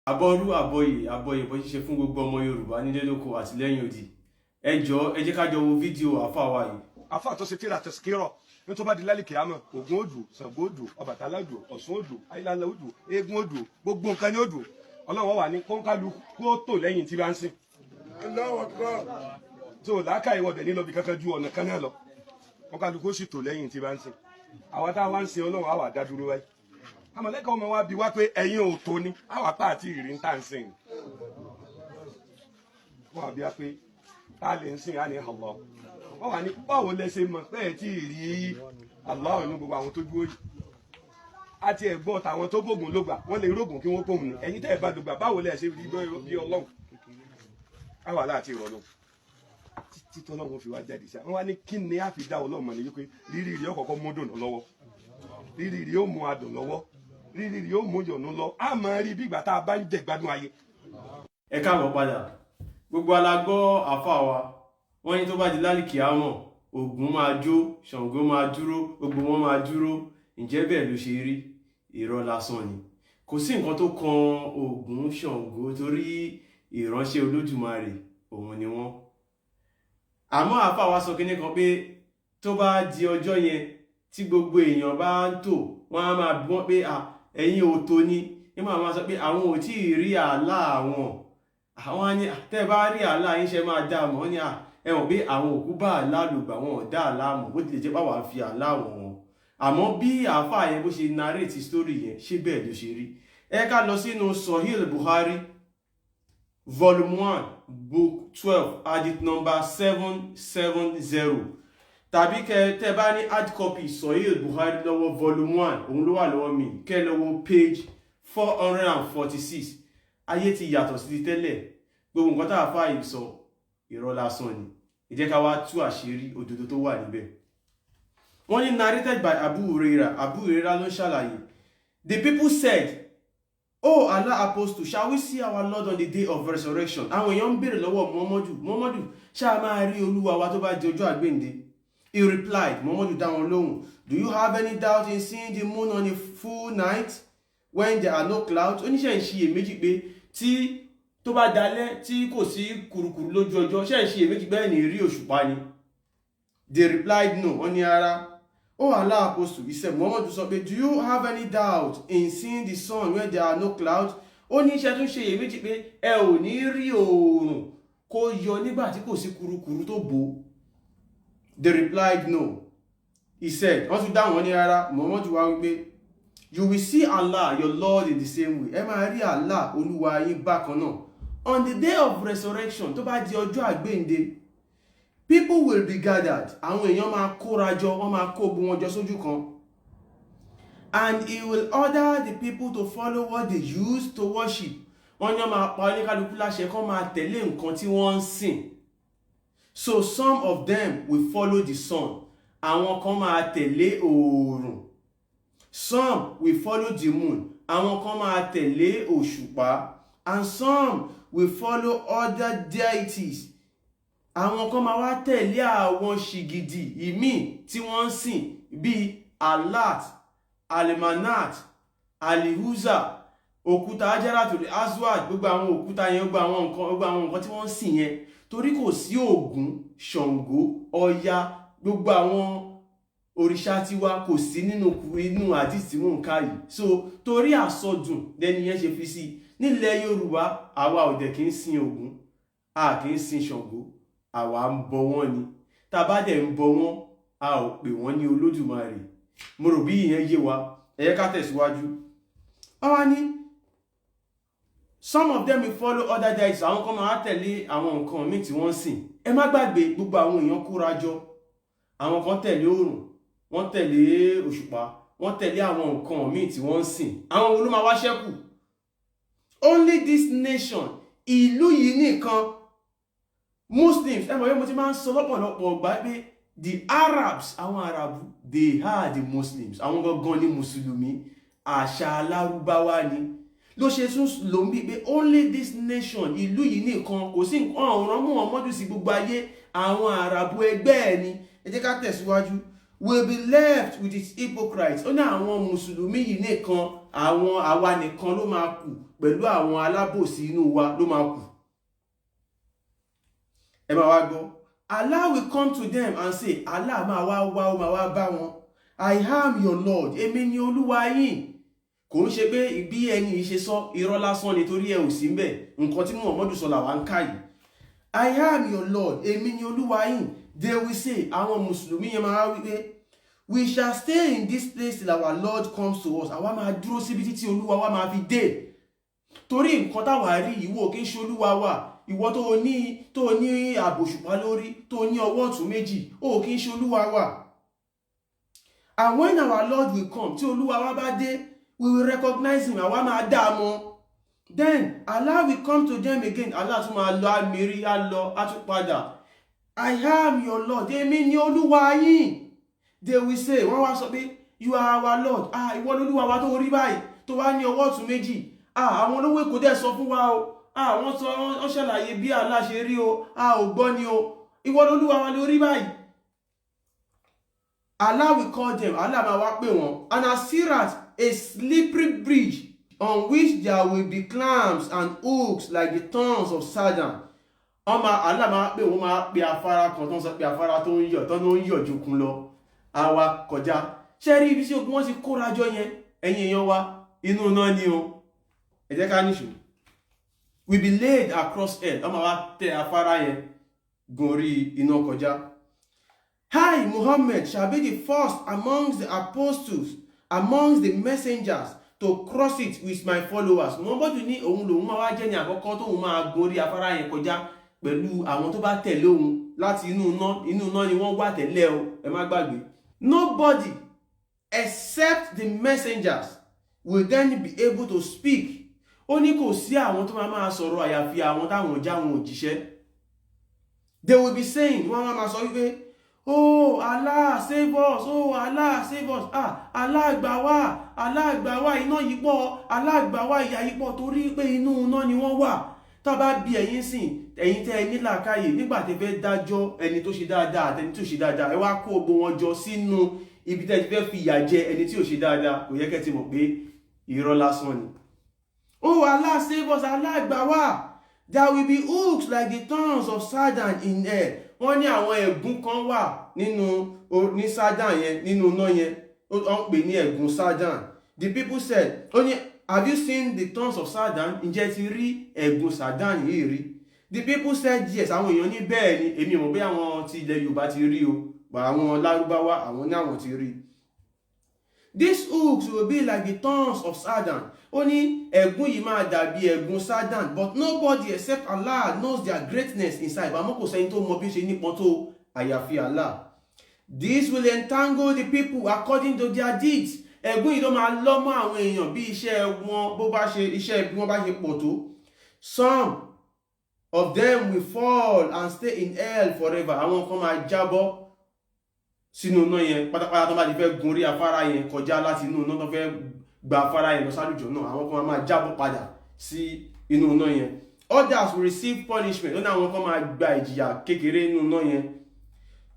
Àbọ̀rú àbọ̀yè bó ṣe fún gbogbo ọmọ Yorùbá nílé lóko àti lẹ́yìn odi. Ẹ jọ̀ọ́ ẹ jẹ́ ká jọ wo fídíò àfáà wa yìí. Àfáà tó ṣe tíra tẹ̀síkírọ̀ ní tó bá di lálẹ́ kìámọ̀ Ògún odù, Ṣàngó odù, Ọbàtálá odù, Ọ̀ṣun odù, Ayíláńlá odù, eégún odù, gbogbo nǹkan ní odù. Ọlọ́run wà ní kọ́ńkálukú ó tò lẹ́yìn tí bá ń sìn. tó làákà ìwọ̀dẹ̀ nílò bí kankan ju ọ̀nà kan náà lọ kọ́ńkálukú ó sì tò lẹ́yìn tí bá ń sìn. àwa tá a wá ń sin Ọlọ́run àwa dá dúró wáyé. àmọ̀lẹ́kà ọmọ wa bi wá pé ẹ̀yin ò tó ni àwa pa àti ìrìn tá à ń sìn. wọ́n àbí wá pé tá a lè ń sìn á ní Allah. wọ́n wà ní báwo lẹ ṣe mọ̀ pé ẹ̀ tí ì rí Allah nínú gbogbo àwọn tó dúró yìí. àti ẹ̀gbọ́n tàwọn tó bògùn ló gbà wọ́n lè rógùn kí wọ́n pòun ní ẹ̀yin tẹ́ ẹ̀ bá dògbà báwo lẹ ṣe rí bí Ọlọ́run. àwa láti rọ̀ lọ títí tọ́lọ́run fi wá jáde sí àwọn wá ní kí ni a fi dá Ọlọ́run mọ̀ ní wípé rírì rí ọkọ̀ọ̀kan mú dùn lọ́wọ́ rírì rí ó mú adùn lọ́wọ́ rírì rí ó mú yọ̀nù lọ á máa rí bí ìgbà tá a bá ń jẹ gbádùn ayé. Ẹ káàbọ̀ padà gbogbo alágbọ́ àfáà wa wọ́n ní tó bá di lálìkì àmọ́ Ògún máa jó Ṣàngó máa dúró gbogbo wọn máa dúró. Ǹjẹ́ bẹ́ẹ̀ ló ṣe rí? Irọ́ lásán ni. Kò sí nǹkan tó kan Ògún Ṣàngó torí ìránṣẹ́ Olódùmarè òun ni wọ́n. Àmọ́ àfáà wa sọ kíní kan pé tó bá di ọjọ́ yẹn tí gbogbo èèyàn bá ń tò wọ́n á máa bí wọ́n pé ẹ̀yin ò tó ní ní máa sọ pé àwọn ò tí ì rí àlá àwọn á ní tẹ́ bá rí àlá yín ṣe máa dá mọ́ ní ẹ̀wọ̀n pé àwọn òkú bá àlá lògbà wọn ò dá àlá mọ̀ bó tilẹ̀ jẹ́ pàwọ́ fi àlá wọn. Àmọ́ bí àfáà yẹn bó ṣe narrate story yẹn ṣé bẹ́ẹ̀ ló ṣe rí. Ẹ ká lọ sínú Sahih Bukhari volume 1 book 12 hadith number 770 tàbí tẹ́ bá ní hard copy Sahih Bukhari lọ́wọ́ volume 1 òun ló wà lọ́wọ́ mi kẹ́ lọ́wọ́ page 446. Ayé ti yàtọ̀ sí ti tẹ́lẹ̀ gbogbo nǹkan tá a fà yìí sọ irọ́ lásán ni. Ẹ jẹ́ ká wá tú àṣírí òdodo tó wà níbẹ̀. Wọ́n ní narrated by Abu Hurairah ló ṣàlàyé. The people said, "Oh Allah apostle, shall we see our Lord on the day of resurrection?" Àwọn èèyàn ń béèrè lọ́wọ́ Muhammadu ṣáà máa rí Olúwa wa tó bá di ọjọ́ àgbéǹde. He replied, Muhammadu dá wọn lóhùn, "Do you have any doubt in seeing the moon on a full night when there are no clouds?" Oníṣẹ́ ń ṣiyèméjì pé tí tó bá dalẹ́ tí kò sí kùrukùru lójú ọjọ́ ṣe ń ṣiyèméjì bẹ́ẹ̀ ni rí òṣùpá ni. They replied, "No." Wọ́n ní ara. Oh Allah apostle, he said, Muhammadu sọ pé, "Do you have any doubt in seeing the sun when there are no clouds?" Oníṣẹ́ tún ṣiyèméjì pé ẹ ò ní rí oòrùn kó yọ nígbà tí kò sí kùrukùru tó bò. They replied, "No." He said, wọ́n tún dáhùn ní ara. Muhammadu wá wípé, "You will see Allah, your Lord, in the same way." Ẹ máa rí Allah, Olúwa yín bákan náà. On the day of resurrection, tó bá di ọjọ́ àgbéǹde, people will be gathered. Àwọn èèyàn máa kóra jọ, wọ́n máa kó gbogbo wọn jọ sójú kan. And he will order the people to follow what they used to worship. Wọ́n ní wọ́n máa pa oníkálukú láṣẹ kán máa tẹ̀lé nǹkan tí wọ́n ń sìn. So some of them will follow the sun. Àwọn kan máa tẹ̀lé oòrùn. Some will follow the moon. Àwọn kan máa tẹ̀lé òṣùpá. And some will follow other deities. Àwọn kan máa wá tẹ̀lé àwọn ṣìgìdì ìmíì tí wọ́n ń sìn bíi Allat, Alimanat, Alihuza, òkúta Hajaratul Aswad, gbogbo àwọn òkúta yẹn gbogbo àwọn nǹkan tí wọ́n ń sìn yẹn. Torí kò sí Ògún, Ṣàngó, Ọya, gbogbo àwọn òrìṣà tiwa kò sí nínú àdìs tí wọ́n ń ká yìí. So torí àsọdùn lẹ́ni yẹn ṣe fi sí. Nílẹ̀ Yorùbá àwa ò dẹ̀ kí ń sin Ògún, a kì í sin Ṣàngó, àwa ń bọ wọ́n ni. Tá bá dẹ̀ ń bọ wọ́n, a ò pè wọ́n ní Olódùmarè. Mo rò bí ìyẹn yé wa. Ẹ jẹ́ ká tẹ̀síwájú. Àwa ní some of them will follow other deities. Àwọn kan máa tẹ̀lé àwọn nǹkan míì tí wọ́n sìn. Ẹ má gbàgbé gbogbo àwọn èèyàn kóra jọ. Àwọn kan tẹ̀lé oòrùn, wọ́n tẹ̀lé òṣùpá, wọ́n tẹ̀lé àwọn nǹkan míì tí wọ́n sìn. Àwọn wo ló máa wá ṣẹ́kù? Only this nation, ìlú yìí nìkan. Muslims, ẹ mọ̀ pé mo ti máa ń sọ lọ́pọ̀lọpọ̀ ọgbà pé the Arabs, àwọn Arabu, they are the Muslims. Àwọn gangan ni Mùsùlùmí. Àṣà Lárúbáwá ni. Ló ṣe tún lò ń bí pé only this nation, ìlú yìí nìkan, kò sí nǹkan ọ̀ràn mú Muhammadu sí gbogbo ayé. Àwọn Arabu ẹgbẹ́ ẹ̀ ni. Ẹ jẹ́ ká tẹ̀síwájú. Will be left with its hypocrites. Ó ní àwọn Mùsùlùmí yìí nìkan àwa nìkan ló máa kù pẹ̀lú àwọn alábòsí inú wa ló máa kù. Ẹ máa wá gbọ́, Allah will come to them and say, Allah máa wá ó máa wá bá wọn, I am your Lord, èmi ni Olúwa yín. Kò ń ṣe pé bí ẹni yìí ṣe sọ irọ́ lásán nítorí ẹ ò sí ńbẹ̀, nǹkan tí Muhammadu sọ làwa ń kà yìí. I am your Lord, èmi ni Olúwa yín. They will say, àwọn Mùsùlùmí yẹn máa wí pé, we shall stay in this place till our Lord comes to us. Àwa máa dúró síbi títí Olúwa wa máa fi dé. Torí nǹkan táwa rí ìwọ kì í ṣe Olúwa wa. Ìwọ tó ní àbòṣùpá lórí, tó ní ọwọ́ ọ̀tún méjì, ó kì í ṣe Olúwa wa. And when our Lord will come, tí Olúwa wa bá dé, we will recognize him. Àwa máa dá a mọ̀. Then Allah will come to them again. Allah tún máa lọ àmìrí, á lọ, á tún padà. I am your Lord. Èmi ni Olúwa yín. They will say, wọ́n wá sọ pé, you are our Lord. Ìwọ lolúwa wa tó rí báyìí, tó wá ní ọwọ́ ọ̀tún méjì. Àwọn olówó Èkó dẹ̀ sọ fún wa o. Wọ́n sọ, wọ́n ṣàlàyé bí Allah ṣe rí o. Ò gbọ́ ni o. Ìwọ lolúwa wa ló rí báyìí. Allah will call them. Allah máa wá pè wọ́n. And as-sirat, a slippery bridge on which there will be clams and hooks like the thorns of Satan. Allah máa pè wọ́n, máa pè afárá kan tó ń sọ pé afárá tó ń yọ̀ jòkun lọ. Àwa kọjá. Ṣé rí ibi tí ogun wọn ti kóra jọ yẹn, ẹ̀yin èèyàn wa, inú náà ni o. Ẹ jẹ́ ká níṣó. We be laid across hell. Ọmọ wa tẹ afárá yẹn gorí iná kọjá. I, Muhammad, shall be the first amongst the apostles, amongst the messengers, to cross it with my followers. Muhammad ní òun lòun máa wá jẹ́ ní àkọ́kọ́ tóun máa gorí afárá yẹn kọjá pẹ̀lú àwọn tó bá tẹ̀lé òun láti inú iná ni wọ́n wà tẹ́lẹ̀ o. Ẹ má gbàgbé. Nobody except the messengers will then be able to speak. Ó ní kò sí àwọn tó máa sọ̀rọ̀ àyàfi àwọn táwọn já wọn òjíṣẹ́. They will be saying, wọ́n máa sọ wípé, oh Allah save us, oh Allah save us, Allah gbà wá, iná yìí pọ̀, Allah gbà wá, ìyà yìí pọ̀, torí pé inú iná ni wọ́n wà. Tá bá bí ẹ̀yin sìn, ẹ̀yin tẹ́ ẹ ní làákàyè nígbà tẹ́ fẹ́ dájọ́ ẹni tó ṣe dáadáa àti ẹni tí ò ṣe dáadáa, ẹ wá kó gbogbo wọn jọ sínú ibi tẹ́ ti fẹ́ fi ìyà jẹ ẹni tí ò ṣe dáadáa, kò yẹ kẹ́ ti mọ̀ pé irọ́ lásán ni. Oh Allah save us, Allah gbà wá. There will be hooks like the thorns of Satan in hell. Wọ́n ní àwọn ẹ̀gún kan wà ní Satan yẹn, nínú iná yẹn. Wọ́n pè ní ẹ̀gún Satan. The people said, have you seen the thorns of Satan? Ǹjẹ́ ti rí ẹ̀gún Satan yìí rí? The people said yes. Àwọn èèyàn ní bẹ́ẹ̀ ni. Èmi mọ̀ pé àwọn ti ilẹ̀ Yorùbá ti rí o. Àwọn Lárúbáwá àwọn ní àwọn ti rí. These hooks will be like the thorns of Satan. Ó ní ẹ̀gún yìí máa dàbí ẹ̀gún Satan, but nobody except Allah knows their greatness inside. Àmọ́ kò sẹ́ni tó mọ bí ó ṣe nípọn tó àyàfi Allah. This will entangle the people according to their deeds. Ẹ̀gún yìí ló máa lọ́mọ àwọn èèyàn bí iṣẹ́ wọn bó bá ṣe iṣẹ́ bí wọ́n bá ṣe pọ̀ tó. Some of them will fall and stay in hell forever. Àwọn kan máa jábọ́ sínú iná yẹn pátápátá tó bá ti fẹ́ gun orí afárá yẹn kọjá láti inú iná tó fẹ́ gba afárá yẹn lọ sálùjọ náà. Àwọn kan máa jábọ́ padà sí inú iná yẹn. Others will receive punishment. Ó ní àwọn kan máa gba ìjìyà kékeré nínú iná yẹn.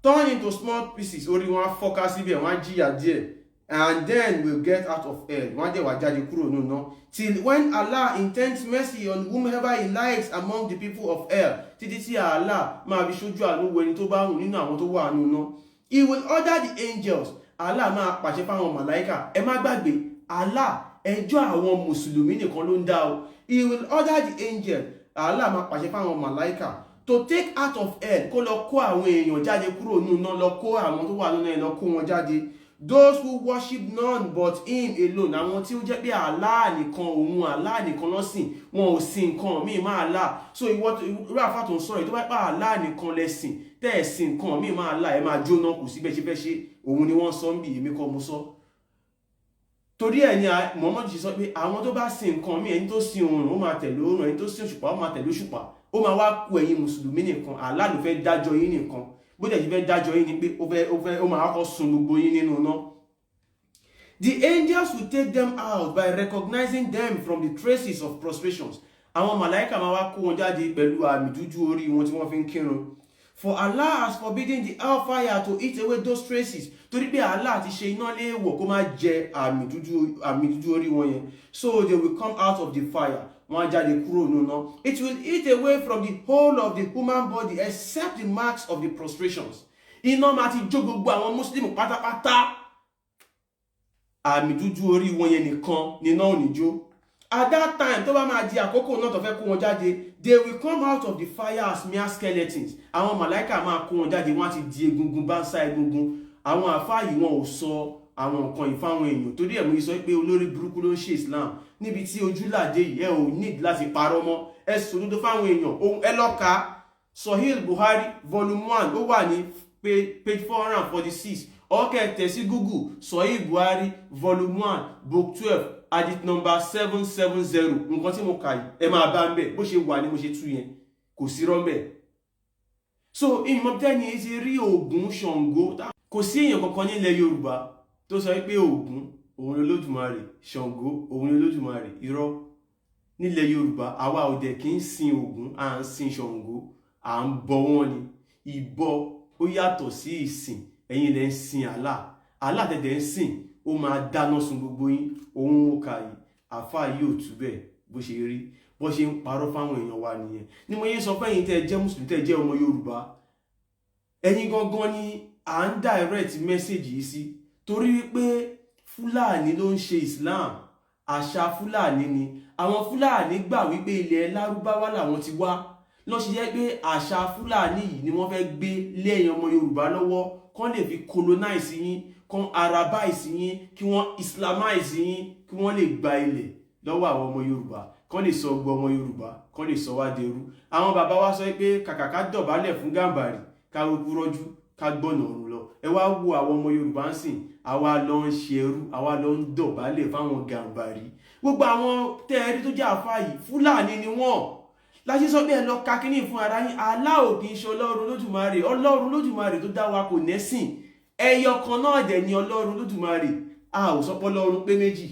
Turn into small pieces. Orí wọn á fọ́ká síbẹ̀, wọ́n á jìyà díẹ̀. And then we'll get out of hell. Wọ́n á dẹ̀ wá jáde kúrò nínú iná. Till when Allah intends mercy on whomever he likes among the people of hell. Títí tí Allah máa fi ṣojú àánú wo ẹni tó bá wù nínú àwọn tó wà nínú iná. He will order the angels. Allah máa pàṣẹ fáwọn màláíkà. Ẹ má gbàgbé, Allah ẹjọ́ àwọn Mùsùlùmí nìkan ló ń dá o. He will order the angel. Allah máa pàṣẹ fáwọn màláíkà to take out of hell, kó lọ kó àwọn èèyàn jáde kúrò nínú iná, lọ kó àwọn tó wà nínú ẹ̀ lọ kó wọn jáde. Those who worship none but him alone. Àwọn tí ó jẹ́ pé Allah nìkan, òun Allah nìkan ló sìn, wọn ò sìn nǹkan míì má Allah. So ìwọ irú àfà tó ń sọ̀rọ̀ tó bá pa Allah nìkan lẹ́sìn, tẹ́ ẹ̀ sìn nǹkan míì má Allah, ẹ máa jóná kù síbẹ̀ ṣe fẹ́ ṣe. Òun ni wọ́n sọ ń bì, èmi kọ́ mo sọ. Torí ẹ̀ ni Muhammad ṣe sọ pé àwọn tó bá sìn nǹkan míì, ẹni tó sìn oòrùn ó máa tẹ̀lé oòrùn, ẹni tó sìn òṣùpá ó máa tẹ̀lé òṣùpá. Ó máa wá kú ẹ̀yin Mùsùlùmí nìkan. Allah ló fẹ́ dájọ́ yín nìkan. Bó dẹ̀ ṣe fẹ́ dájọ́ yín ni pé ó máa kọ́ sun gbogbo yín nínú iná. The angels will take them out by recognizing them from the traces of prostrations. Àwọn màláíkà máa wá kó wọn jáde pẹ̀lú àmì dúdú orí wọn tí wọ́n fi ń kírun. For Allah has forbidden the hellfire to eat away those traces. Torí pé Allah ti ṣe iná léèwọ̀ kó má jẹ àmì dúdú orí wọn yẹn. So they will come out of the fire. Wọ́n á jáde kúrò nínú iná. It will eat away from the whole of the human body except the marks of the prostrations. Iná máa ti jó gbogbo àwọn Muslim pátápátá. Àmì dúdú orí wọn yẹn nìkan ni iná ò ní jó. At that time, tó bá máa di àkókò náà tó fẹ́ kó wọn jáde, they will come out of the fire as mere skeletons. Àwọn màláíkà máa kó wọn jáde, wọ́n á ti di egungun bá ń sá egungun. Àwọn àfáà yìí wọn ò sọ àwọn nǹkan yìí fáwọn èèyàn. Torí ẹ̀ mú sọ pé olórí burúkú ló ń ṣe Islam. Níbi tí ojúlàdé yìí ẹ ò need láti parọ́ mọ́. Ẹ sòdodo fáwọn èèyàn. Ẹ lọ kà Sahih Buhari volume 1 ó wà ní page 446. Ọ̀kẹ́ tẹ̀ sí Google Sahih Buhari volume 1 book 12. Hadith number 770. Nǹkan tí mo kà yìí ẹ máa bá ń bẹ̀ bó ṣe wà ní mo ṣe tú yẹn kò sí rọ́mbẹ̀. So ìmọ̀tẹ́ni ti rí Ògún Ṣàngó. Kò sí èèyàn kankan nílẹ̀ Yorùbá tó sọ pé Ògún òun lolódùmarè, Ṣàngó òun lolódùmarè. Irọ́. Nílẹ̀ Yorùbá àwa ò dẹ̀ kí ń sin Ògún, à ń sin Ṣàngó, à ń bọ wọ́n ni. Ìbọ ó yàtọ̀ sí ìsìn. Ẹ̀yin lẹ ń sin Allah. Allah tẹ̀tẹ̀ ń sìn ó máa dáná sun gbogbo yín. Ohun mo kà yìí àfáà yìí ò tú bẹ́ẹ̀ bó ṣe rí bó ṣe ń parọ́ fáwọn èèyàn wa nìyẹn. Ni mo yé sọ pé ẹ̀yin tẹ́ jẹ́ mùsùlùmí tẹ́ jẹ́ ọmọ Yorùbá, ẹ̀yin gangan ni à ń direct message yìí sí. Torí wípé Fúlàní ló ń ṣe Islam, àṣà Fúlàní ni. Àwọn Fúlàní gbà wípé ilẹ̀ Lárúbáwá làwọn ti wá. Ló ṣe jẹ́ pé àṣà Fúlàní yìí ni wọ́n fẹ́ gbé lé ẹ̀yin ọmọ Yorùbá lọ́wọ́ kán lè fi colonize yín, kán arabize yín, kí wọ́n islamize yín, kí wọ́n lè gba ilẹ̀ lọ́wọ́ àwọn ọmọ Yorùbá, kán lè sọ gbọ́ ọmọ Yorùbá, kán lè sọ wá dẹrú. Àwọn bàbá wa sọ pé kàkà ká dọ̀bálẹ̀ fún Gàmbàrí ká rúkú rọ́jú ká gbọ́nà ọ̀run lọ. Ẹ wá wo àwọn ọmọ Yorùbá ń sìn, àwa lọ ń ṣe ẹrú, àwa lọ ń dọ̀bálẹ̀ fáwọn Gàmbàrí. Gbogbo àwọn tẹ́ẹ̀rí tó jẹ́ àfáà yìí Fúlàní ni wọ́n. Láti sọ pé ẹ lọ ka kíní fún ara yín. Allah ò kì í ṣe Ọlọ́run Olódùmarè. Ọlọ́run Olódùmarè tó dá wa kò nẹ́sìn. Ẹyọ kan náà dẹ̀ ni Ọlọ́run Olódùmarè. A ò sọ pé Ọlọ́run pé méjì.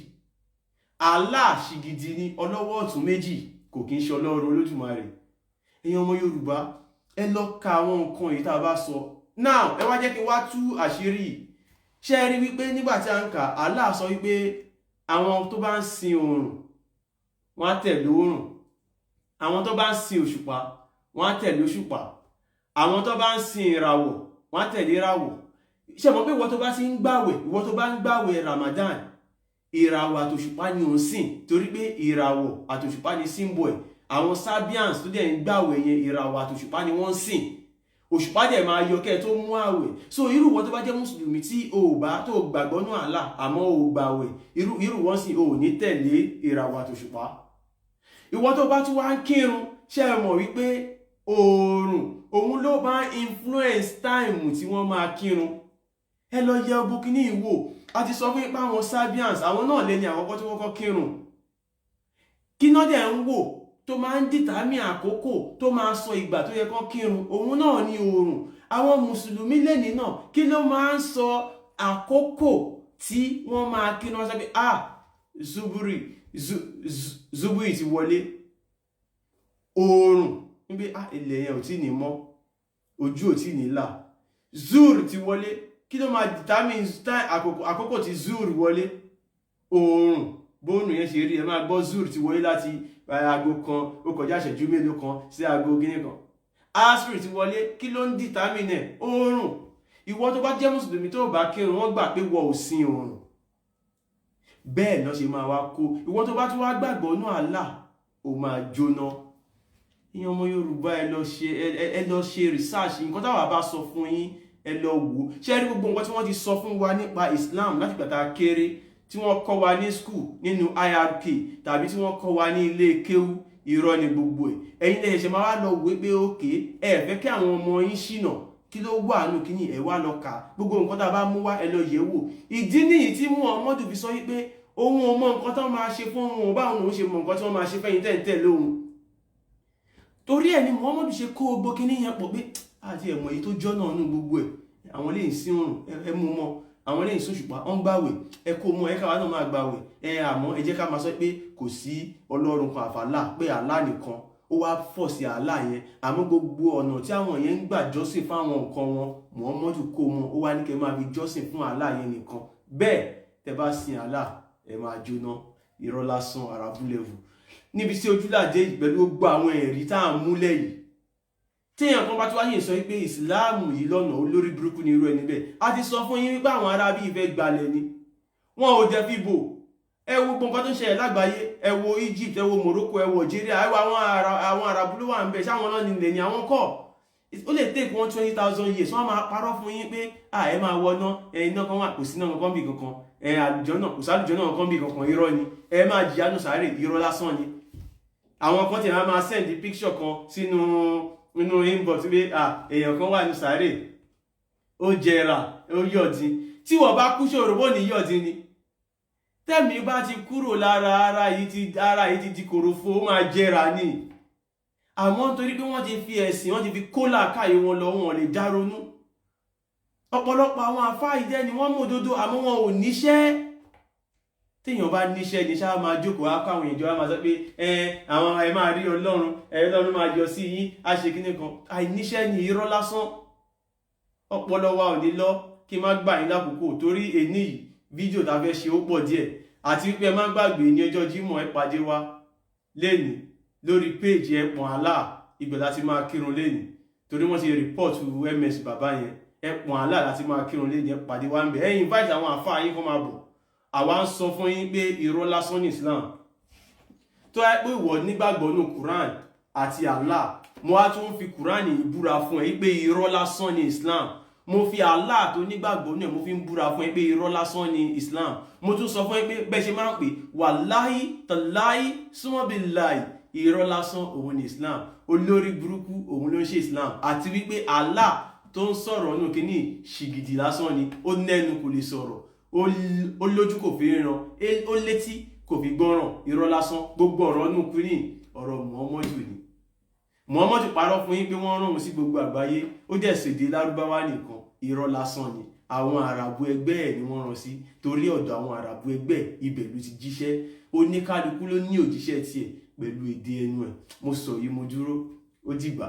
Allah ṣìgìdì ni ọlọ́wọ́ ọ̀tún méjì, kò kì í ṣe Ọlọ́run Olódùmarè. Ẹ̀yin ọmọ Yorùbá ẹ lọ ka àwọn nǹkan yìí tá a bá sọ. Now ẹ wá jẹ́ kí n wá tú àṣírí. Ṣé ẹ rí wípé nígbà tí a ń kà Allah sọ wípé àwọn tó bá ń sin oòrùn wọ́n á tẹ̀lé oòrùn, àwọn tó bá ń sin òṣùpá wọ́n á tẹ̀lé òṣùpá, àwọn tó bá ń sin ìràwọ̀ wọ́n á tẹ̀lé ìràwọ̀. Ṣé mọ̀ pé ìwọ tó bá ti ń gbàwẹ̀, ìwọ tó bá ń gbàwẹ̀ Ramadan, ìràwọ̀ àtòṣùpá ni ò ń sìn, torí pé ìràwọ̀ àtòṣùpá ni symbol ẹ̀. Àwọn Sabians tó dẹ̀ ń gbàwẹ̀ yẹn ìràwọ̀ àtòṣùpá ni wọ́n ń sìn. Òṣùpá dẹ̀ máa yọ kẹ́ tó mú àwẹ̀. So irú ìwọ tó bá jẹ́ mùsùlùmí tí o bá tó gbàgbọ́ nínú Allah àmọ́ o gbàwẹ̀, irú wọn sì o ní tẹ̀lé ìràwọ̀ àtòṣùpá. Ìwọ tó bá tún wá ń kírun, ṣé ẹ mọ̀ wípé oòrùn òun ló bá influence time tí wọ́n máa kírun. Ẹ lọ yẹ ọbọ kíní ìwò. A ti sọ fún ipa àwọn Sabians, àwọn náà lẹ́ni àkọ́kọ́ tí wọ́n kọ́ kírun. Kí náà dẹ̀ ń wò tó máa ń dìtàmì àkókò tó máa sọ ìgbà tó yẹ kán kírun, òun náà ni oòrùn. Àwọn mùsùlùmí lẹ́ni náà kí ló máa ń sọ àkókò tí wọ́n máa kírun? Wọ́n sọ pé Zuburi ti wọlé. Oòrùn níbi ilẹ̀ yẹn ò tí ní mọ́, ojú ò tí ní là. Zur ti wọlé. Kí ló máa determine àkókò tí zur wọlé? Oòrùn. Bóòrùn yẹn ṣe rí ẹ máa gbọ́ zur ti wọlé láti aago kan ó kọjá ìṣẹ́jú mélòó kan sí aago gíní kan. Asri ti wọlé. Kí ló ń determine ẹ̀? Oòrùn. Ìwọ tó bá jẹ́ mùsùlùmí tó bá kírun wọ́n gbà pé wọ́n ò sin oòrùn. Bẹ́ẹ̀ náà ṣe máa wá kó. Ìwọ tó bá tún wá gbàgbọ́ nínú Allah ó máa jóná. Ìyẹn ọmọ Yorùbá ẹ lọ ṣe research. Nǹkan táwa bá sọ fún yín ẹ lọ wò. Ṣé rí gbogbo nǹkan tí wọ́n ti sọ fún wa nípa Islam láti gbàtà kéré, tí wọ́n kọ́ wa ní school nínú IRK tàbí tí wọ́n kọ́ wa ní ilé kéwú, irọ́ ni gbogbo ẹ̀. Ẹ̀yin lè ṣe máa wá lọ wò pé òkè ẹ fẹ́ kí àwọn ọmọ yín ṣìnà, kí ló wà nù kíní ẹ wá lọ kà. Gbogbo nǹkan tá a bá mú wá ẹ lọ yẹ̀ wò. Ìdí nìyí tí Muhammadu fi sọ wípé ohun ọmọ nǹkan tó máa ṣe fún òun, báwọn òun ṣe mọ nǹkan tí wọ́n máa ṣe fẹ́yìn tẹ́ǹtẹ́ lóhun. Torí ẹ̀ ni Muhammadu ṣe kó gbogbo kíní yẹn pọ̀ pé àti ẹ̀mọ̀ èyí tó jọ́nà nù gbogbo ẹ̀. Àwọn lè sí oòrùn ẹ mú mọ́, àwọn lè sí òṣùpá wọ́n gbàwẹ̀, ẹ kó mọ́ ẹ káwa náà máa gbàwẹ̀. Àmọ́ ẹ jẹ́ ká máa sọ pé kò sí Ọlọ́run kan àfàlà, pé Allah nìkan ó wá fọ̀ sí Allah yẹn àmọ́ gbogbo ọ̀nà tí àwọn yẹn ń gbà jọ́sìn fún àwọn nǹkan wọn Muhammadu kó wọn ó wá ní kẹ́ máa fi jọ́sìn fún Allah yẹn nìkan bẹ́ẹ̀ tẹ́ bá sin Allah ẹ máa jóná irọ́ lásán arabu level níbi tí ojúlàdé pẹ̀lú gbogbo àwọn ẹ̀rí tá à ń múlẹ̀ yìí téèyàn kan bá tó wáyé sọ pé ìsìláàmù yìí lọ́nà olórí burúkú ni irú ẹni bẹ́ẹ̀ a ti sọ fún yín wípé àwọn arábí ìfẹ́ gbalẹ̀ ni wọn ò jẹ́ fíbò ẹ wo gbogbo nǹkan tó ń ṣẹlẹ̀ lágbàáyé ẹ wo Egypt ẹ wo Morocco ẹ wo Algeria ẹ wo àwọn arabu ló wà ń bẹ ṣáwọn náà nílẹ̀ ni àwọn kọ́ ó lè take 120,000 years wọ́n máa parọ́ fún yín pé ẹ máa wọná iná kan wà kò sí náà kankan bí kankan àlùjọ náà kò sálùjọ náà kankan bí kankan irọ́ ni ẹ máa jìyà nù sáré irọ́ lásán ni àwọn kan tí a máa send picture kan nínú inbox pé èèyàn kan wà ní sáré ó jẹrà ó yọ̀dín tí wọ́n bá kú ṣòro bó ní yọ̀dín ni tẹ́mi bá ti kúrò lára ara yìí ti di kòròfo ó máa jẹrà ni àmọ́ nítorí pé wọ́n ti fi ẹ̀sìn wọ́n ti fi kólà káyé wọn lọ wọn lè dá ronú ọ̀pọ̀lọpọ̀ àwọn àfáà ìjẹ́ ni wọ́n mọ̀ òdodo àmọ́ wọn ò níṣẹ́ téèyàn bá níṣẹ́ ní ṣáà máa jókòó á káwọn ìjọ á máa sọ pé àwọn ẹ máa rí Ọlọ́run máa yọ sí yín á ṣe kíní kan àìníṣẹ́ ni irọ́ lásán ọpọlọ wa ò ní lọ kí n má gbà yín lákòókò torí èní yìí fídíò tá a fẹ́ ṣe ó pọ̀ díẹ̀ àti wípé ẹ má gbàgbé ní ọjọ́ Jímọ̀ ẹ pàdé wa lẹ́nìí lórí péèjì Ẹpọ̀n Allah ibẹ̀ láti máa kírun lẹ́nìí torí wọ́n ti rìpọ́ọ̀tù ms bàbá yẹn Ẹpọ̀n Allah láti máa kírun lẹ́nìí ẹ pàdé wa ń bẹ̀ ẹ invite àwọn àfáà yín kó máa bọ̀ àwa ń sọ fún yín pé irọ́ lásán ní Islam tó yẹ pé ìwọ nígbàgbọ́ ní Quran àti Allah mo wá tún fi Quran ìbúra fún ẹ pé irọ́ lásán ní Islam mo fi Allah tó nígbàgbọ́ ní ẹ mo fi ń búra fún ẹ pé irọ́ lásán ní Islam mo tún sọ fún ẹ pé bẹ́ẹ̀ ṣe máa ń pè wàláhí tàláhí súnmọ́bìláì irọ́ lásán òun ní Islam olórí burúkú òun ló ń ṣe Islam àti wípé Allah tó ń sọ̀rọ̀ nù kíní ṣìgìdì lásán ni ó nẹ́nu kò lè sọ̀rọ̀ ó lójú kò fi ríran ó létí kò fi gbọ́ràn irọ́ lásán gbogbo ọ̀rọ̀ nù kíní ọ̀rọ̀ Muhammadu ni Muhammadu parọ́ fún yín pé wọ́n rán òun sí gbogbo àgbáyé ó dẹ̀ ṣèdè lárúbáwá nìkan irọ́ lásán ni àwọn àràbù ẹgbẹ́ ẹ̀ ni wọ́n rán sí torí ọ̀dọ̀ àwọn àràbù ẹgbẹ́ ibẹ̀ ló ti jíṣẹ́ oníkálukú ló ní òjíṣẹ́ tiẹ̀ pẹ̀lú èdè ẹnu ẹ̀ mo sọ yìí mo dúró ó dìgbà.